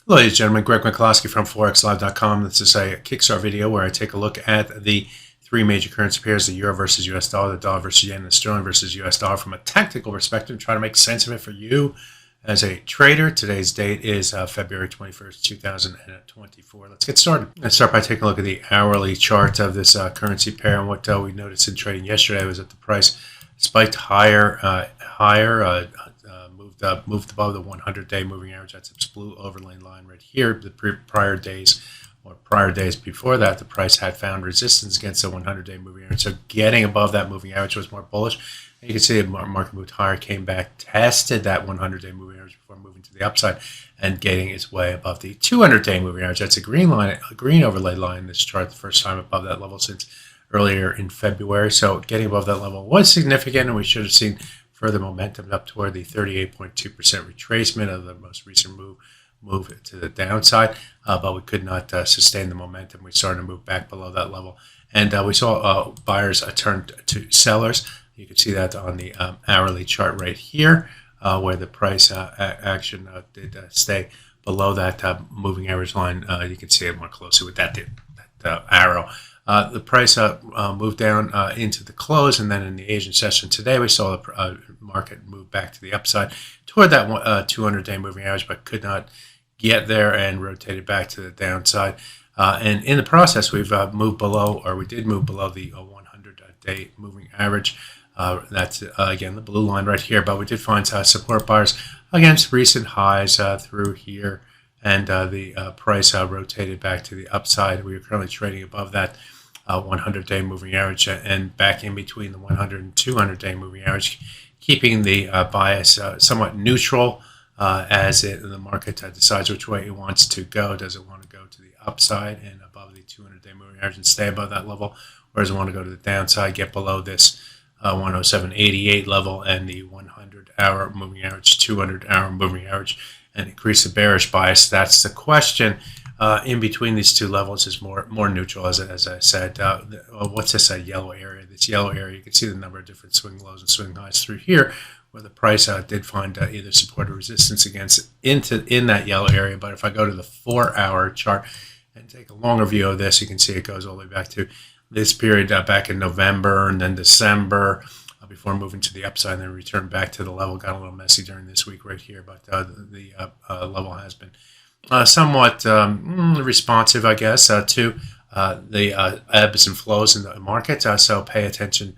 Hello, ladies and gentlemen. Greg McCloskey from ForexLive.com. This is a Kickstart video where I take a look at the three major currency pairs, the euro versus US dollar, the dollar versus yen, and the sterling versus US dollar from a tactical perspective, try to make sense of it for you as a trader. Today's date is February 21st, 2024. Let's get started. Let's start by taking a look at the hourly chart of this currency pair. And what we noticed in trading yesterday was that the price spiked higher, moved above the 100-day moving average. That's its blue overlay line right here. The prior days before that, the price had found resistance against the 100-day moving average. So getting above that moving average was more bullish. And you can see the market moved higher, came back, tested that 100-day moving average before moving to the upside and getting its way above the 200-day moving average. That's a green line, a green overlay line in this chart, the first time above that level since earlier in February. So getting above that level was significant, and we should have seen further momentum up toward the 38.2% retracement of the most recent move to the downside, but we could not sustain the momentum. We started to move back below that level, and we saw buyers turn to sellers. You can see that on the hourly chart right here, where the price action did stay below that moving average line. You can see it more closely with that arrow. The price moved down into the close, and then in the Asian session today, we saw the market move back to the upside toward that 200-day moving average, but could not get there and rotated back to the downside. And in the process, we've moved below, or we did move below the 100-day moving average. That's, again, the blue line right here, but we did find support bars against recent highs through here. And the price rotated back to the upside. We are currently trading above that 100-day moving average and back in between the 100 and 200-day moving average, keeping the bias somewhat neutral as the market decides which way it wants to go. Does it want to go to the upside and above the 200-day moving average and stay above that level, or does it want to go to the downside, get below this 107.88 level and the 100-hour moving average, 200-hour moving average, and increase the bearish bias? That's the question. In between these two levels is more neutral, as I said. What's this yellow area? This yellow area, you can see the number of different swing lows and swing highs through here, where the price did find either support or resistance in that yellow area. But if I go to the 4-hour chart and take a longer view of this, you can see it goes all the way back to this period back in November and then December, before moving to the upside and then return back to the level. Got a little messy during this week right here, but the level has been somewhat responsive, I guess, to the ebbs and flows in the market. So pay attention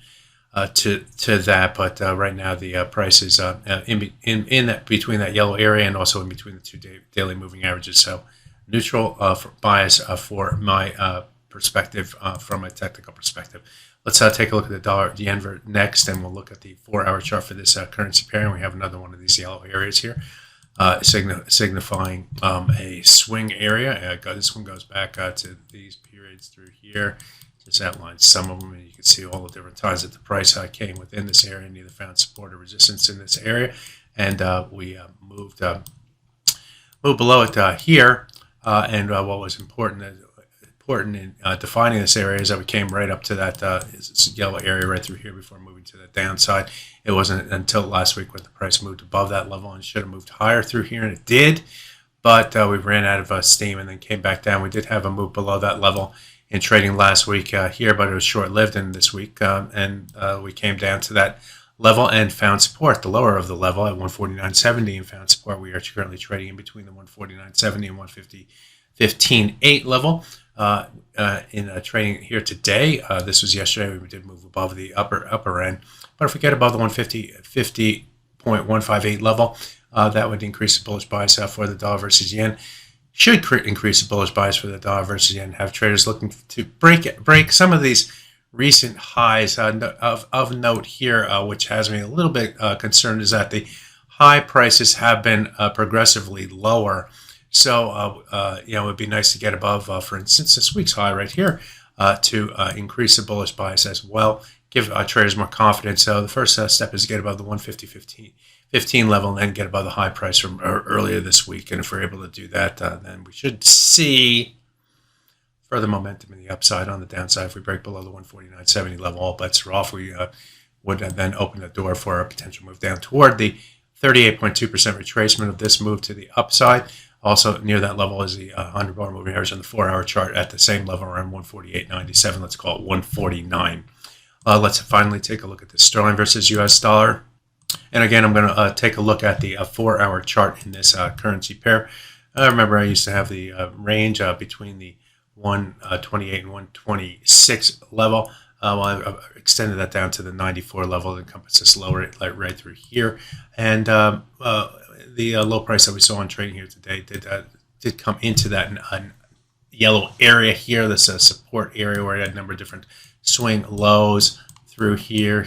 to that. But right now the price is in that between that yellow area and also in between the two daily moving averages. So neutral bias for my perspective from a technical perspective. Let's take a look at the dollar yen next, and we'll look at the 4-hour chart for this currency pair. And we have another one of these yellow areas here, signifying a swing area. This one goes back to these periods through here. Just outlines some of them, and you can see all the different times that the price came within this area and either found support or resistance in this area. And we moved below it here. And what was important in defining this area is that we came right up to that yellow area right through here before moving to the downside. It wasn't until last week when the price moved above that level and should have moved higher through here, and it did, but we ran out of steam and then came back down. We did have a move below that level in trading last week here, but it was short-lived in this week, and we came down to that level and found support, the lower of the level at 149.70, and found support. We are currently trading in between the 149.70 and 150.15.8 level. In trading here today, this was yesterday, we did move above the upper end, but if we get above the 150.158 level, that would increase the bullish bias for the dollar versus yen. Should increase the bullish bias for the dollar versus yen. Have traders looking to break some of these recent highs. Of note here, which has me a little bit concerned, is that the high prices have been progressively lower. So, it would be nice to get above, for instance, this week's high right here to increase the bullish bias as well, give traders more confidence. So the first step is to get above the 150.15 level and then get above the high price from earlier this week. And if we're able to do that, then we should see further momentum in the upside. On the downside, if we break below the 149.70 level, all bets are off. We would then open the door for a potential move down toward the 38.2% retracement of this move to the upside. Also near that level is the 100 bar moving average on the 4-hour chart at the same level around 148.97. Let's call it 149. Let's finally take a look at the sterling versus US dollar. And again, I'm going to take a look at the 4-hour chart in this currency pair. Remember, I used to have the range between the 128 and 126 level. Well, I've extended that down to the 94 level that encompasses lower right through here. And the low price that we saw on trading here today did come into that yellow area here. This support area where I had a number of different swing lows through here.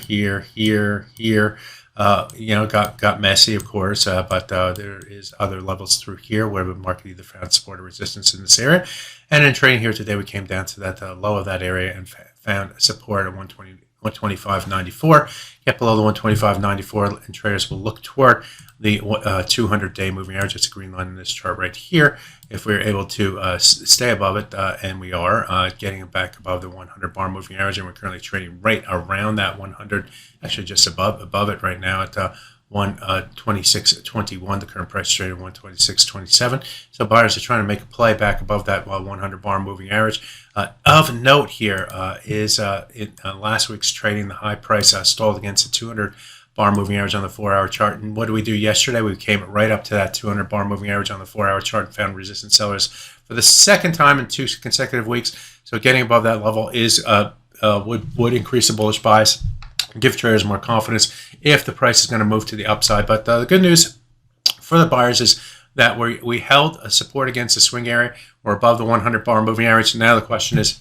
Got messy, of course, but there is other levels through here where the market either found support or resistance in this area. And in trading here today, we came down to that low of that area and found support at 125.94. Get below the 125.94, and traders will look toward the 200-day moving average. It's a green line in this chart right here. If we're able to stay above it, and we are getting it back above the 100 bar moving average, and we're currently trading right around that 100, actually just above it right now at 126.21. The current price trading 126.27. So buyers are trying to make a play back above that 100 bar moving average. Of note here is in last week's trading, the high price stalled against the 200 bar moving average on the 4-hour chart. And what did we do yesterday? We came right up to that 200 bar moving average on the 4-hour chart and found resistance sellers for the second time in 2 consecutive weeks. So getting above that level is would increase the bullish bias, give traders more confidence if the price is going to move to the upside. But the good news for the buyers is that we held a support against the swing area. We're above the 100 bar moving average. Now the question is,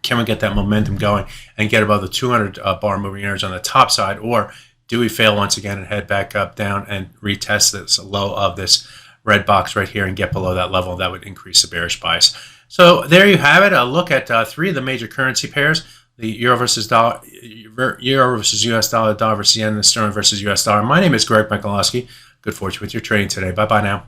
can we get that momentum going and get above the 200 bar moving average on the top side, or do we fail once again and head back up, down, and retest this low of this red box right here and get below that level? That would increase the bearish bias. So there you have it. A look at 3 of the major currency pairs: the euro versus dollar, euro versus US dollar, dollar versus yen, and the sterling versus US dollar. My name is Greg Michalowski. Good fortune with your trading today. Bye-bye now.